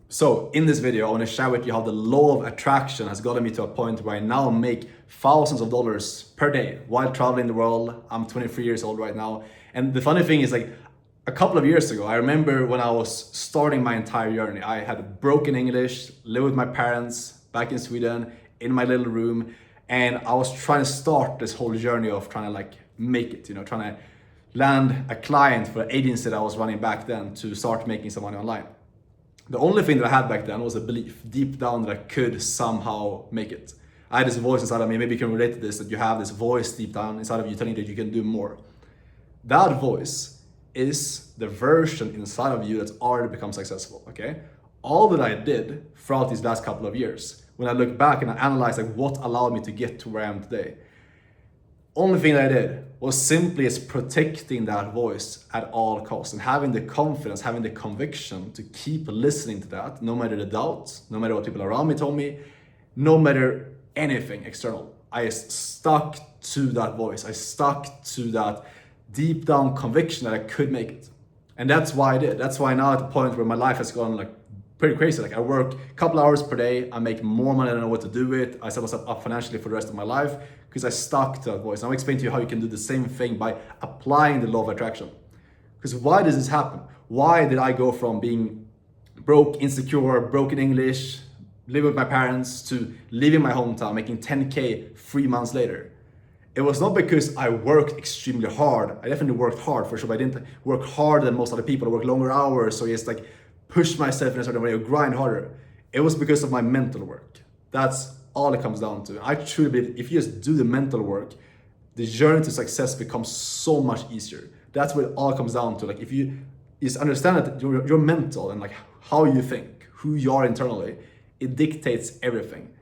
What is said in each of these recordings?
So in this video, I want to share with you how the law of attraction has gotten me to a point where I now make thousands of dollars per day while traveling the world. I'm 23 years old right now. And the funny thing is, like, a couple of years ago, I remember when I was starting my entire journey, I had broken English, lived with my parents back in Sweden in my little room. And I was trying to start this whole journey of trying to make it, trying to land a client for an agency that I was running back then to start making some money online. The only thing that I had back then was a belief deep down that I could somehow make it. I had this voice inside of me, maybe you can relate to this, that you have this voice deep down inside of you telling you that you can do more. That voice is the version inside of you that's already become successful, okay? All that I did throughout these last couple of years, when I look back and I analyze what allowed me to get to where I am today, only thing that I did was simply is protecting that voice at all costs and having the confidence, having the conviction to keep listening to that, no matter the doubts, no matter what people around me told me, no matter anything external. I stuck to that voice. I stuck to that deep down conviction that I could make it. And that's why I did. That's why now at the point where my life has gone pretty crazy. I work a couple hours per day, I make more money than I know what to do with. I set myself up financially for the rest of my life because I stuck to that voice. And I'll explain to you how you can do the same thing by applying the law of attraction. Because why does this happen? Why did I go from being broke, insecure, broken English, living with my parents, to leaving my hometown, making 10K 3 months later? It was not because I worked extremely hard. I definitely worked hard for sure, but I didn't work harder than most other people. I worked longer hours, so just push myself in a certain way or grind harder. It was because of my mental work. That's all it comes down to. I truly believe if you just do the mental work, the journey to success becomes so much easier. That's what it all comes down to. If you just understand that your mental and how you think, who you are internally, it dictates everything.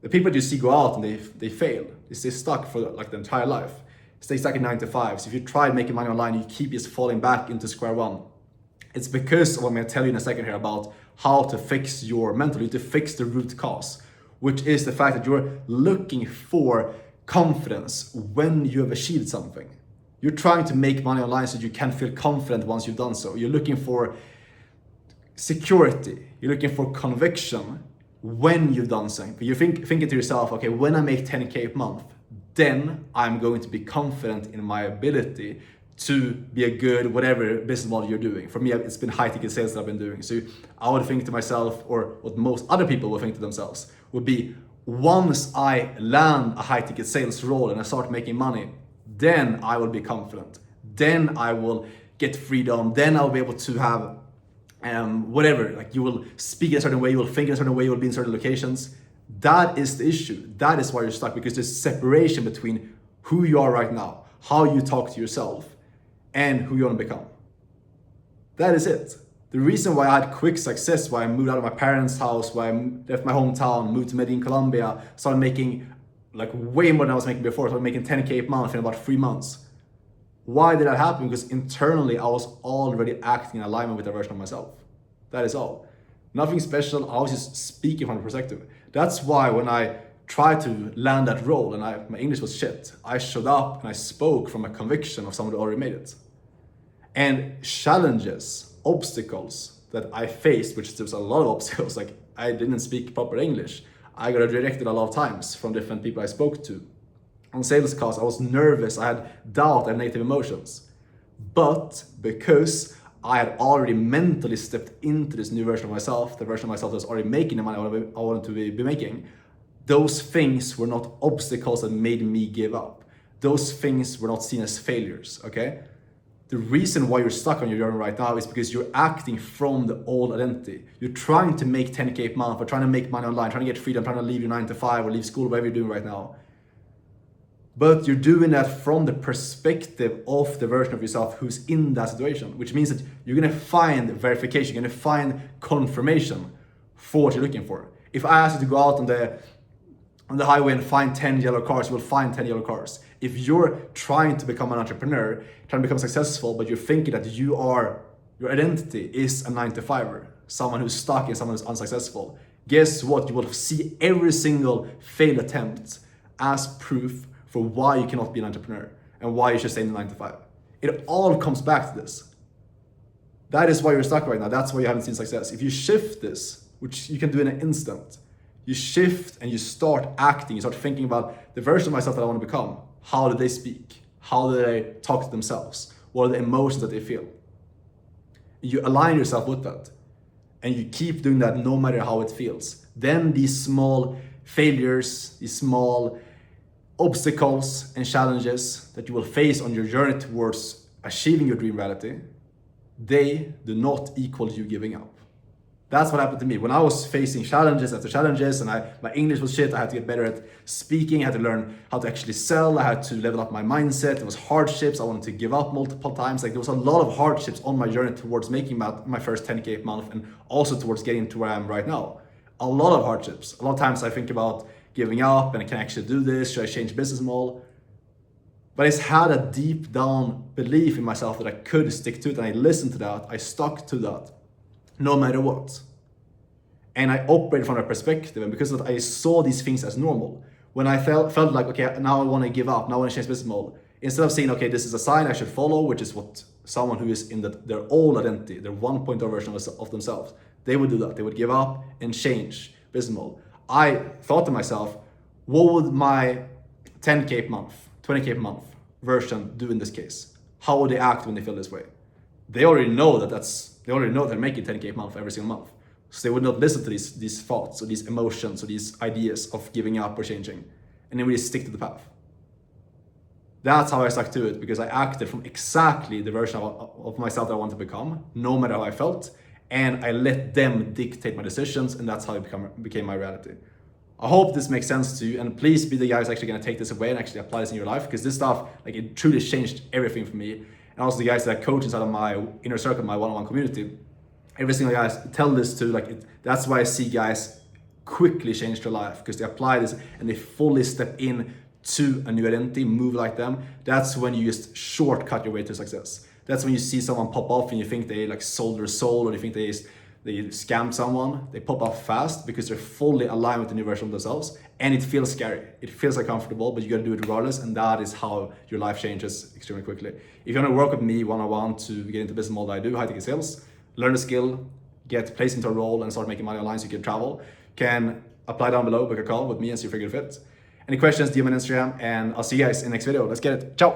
The people that you see go out and they fail. They stay stuck for the entire life. Stay stuck in 9 to 5. So if you try making money online, you keep just falling back into square one. It's because of what I'm going to tell you in a second here about how to fix your mental, to fix the root cause, which is the fact that you're looking for confidence when you have achieved something. You're trying to make money online so you can feel confident once you've done so. You're looking for security. You're looking for conviction when you've done something. You're thinking to yourself, okay, when I make 10K a month, then I'm going to be confident in my ability to be a good whatever business model you're doing. For me, it's been high-ticket sales that I've been doing. So I would think to myself, or what most other people would think to themselves, would be, once I land a high-ticket sales role and I start making money, then I will be confident. Then I will get freedom. Then I'll be able to have whatever. You will speak in a certain way, you will think in a certain way, you will be in certain locations. That is the issue. That is why you're stuck, because there's separation between who you are right now, how you talk to yourself, and who you want to become. That is it. The reason why I had quick success, why I moved out of my parents' house, why I left my hometown, moved to Medellin, Colombia, started making way more than I was making before, started making 10K a month in about 3 months. Why did that happen? Because internally I was already acting in alignment with a version of myself. That is all. Nothing special, I was just speaking from the perspective. That's why when I tried to land that role and my English was shit, I showed up and I spoke from a conviction of someone who already made it. And challenges, obstacles that I faced, which there's a lot of obstacles, I didn't speak proper English. I got rejected a lot of times from different people I spoke to. On sales calls, I was nervous, I had doubt, I had negative emotions. But because I had already mentally stepped into this new version of myself, the version of myself that was already making the money I wanted to be making, those things were not obstacles that made me give up. Those things were not seen as failures, okay? The reason why you're stuck on your journey right now is because you're acting from the old identity. You're trying to make 10K a month, or trying to make money online, trying to get freedom, trying to leave your 9 to 5 or leave school, whatever you're doing right now. But you're doing that from the perspective of the version of yourself who's in that situation, which means that you're gonna find verification, you're gonna find confirmation for what you're looking for. If I ask you to go out on the highway and find 10 yellow cars, you will find 10 yellow cars. If you're trying to become an entrepreneur, trying to become successful, but you're thinking that your identity is a 9 to 5er, someone who's stuck and someone who's unsuccessful, guess what? You will see every single failed attempt as proof for why you cannot be an entrepreneur and why you should stay in the 9 to 5. It all comes back to this. That is why you're stuck right now. That's why you haven't seen success. If you shift this, which you can do in an instant, you shift and you start acting, you start thinking about the version of myself that I want to become. How do they speak? How do they talk to themselves? What are the emotions that they feel? You align yourself with that. And you keep doing that no matter how it feels. Then these small failures, these small obstacles and challenges that you will face on your journey towards achieving your dream reality, they do not equal you giving up. That's what happened to me. When I was facing challenges after challenges and my English was shit, I had to get better at speaking, I had to learn how to actually sell, I had to level up my mindset, there was hardships, I wanted to give up multiple times. Like there was a lot of hardships on my journey towards making my first 10K a month and also towards getting to where I am right now. A lot of hardships. A lot of times I think about giving up and I can actually do this, should I change business model? But I had a deep down belief in myself that I could stick to it, and I listened to that, I stuck to that. No matter what. And I operated from that perspective, and because of that, I saw these things as normal. When I felt like, okay, now I want to give up, now I want to change business model, instead of saying, okay, this is a sign I should follow, which is what someone who is in their old identity, their 1.0 version of themselves, they would do that. They would give up and change business model. I thought to myself, what would my 10K a month, 20K a month version do in this case? How would they act when they feel this way? They already know they already know they're making 10K a month every single month. So they would not listen to these thoughts or these emotions or these ideas of giving up or changing. And they really stick to the path. That's how I stuck to it, because I acted from exactly the version of myself that I wanted to become, no matter how I felt. And I let them dictate my decisions, and that's how it became my reality. I hope this makes sense to you, and please be the guy who's actually going to take this away and actually apply this in your life, because this stuff, like, it truly changed everything for me. And also the guys that I coach inside of my inner circle, my one-on-one community, every single guy I tell this to, that's why I see guys quickly change their life, because they apply this and they fully step in to a new identity, move like them. That's when you just shortcut your way to success. That's when you see someone pop off and you think they like sold their soul, or you think they scammed someone. They pop off fast because they're fully aligned with the new version of themselves, and it feels scary. It feels uncomfortable, but you gotta do it regardless, and that is how your life changes extremely quickly. If you wanna work with me one-on-one to get into business model that I do, high-ticket sales, learn the skill, get placed into a role and start making money online so you can travel, can apply down below, book a call with me and see if you're a good fit. Any questions, DM on Instagram, and I'll see you guys in the next video. Let's get it. Ciao.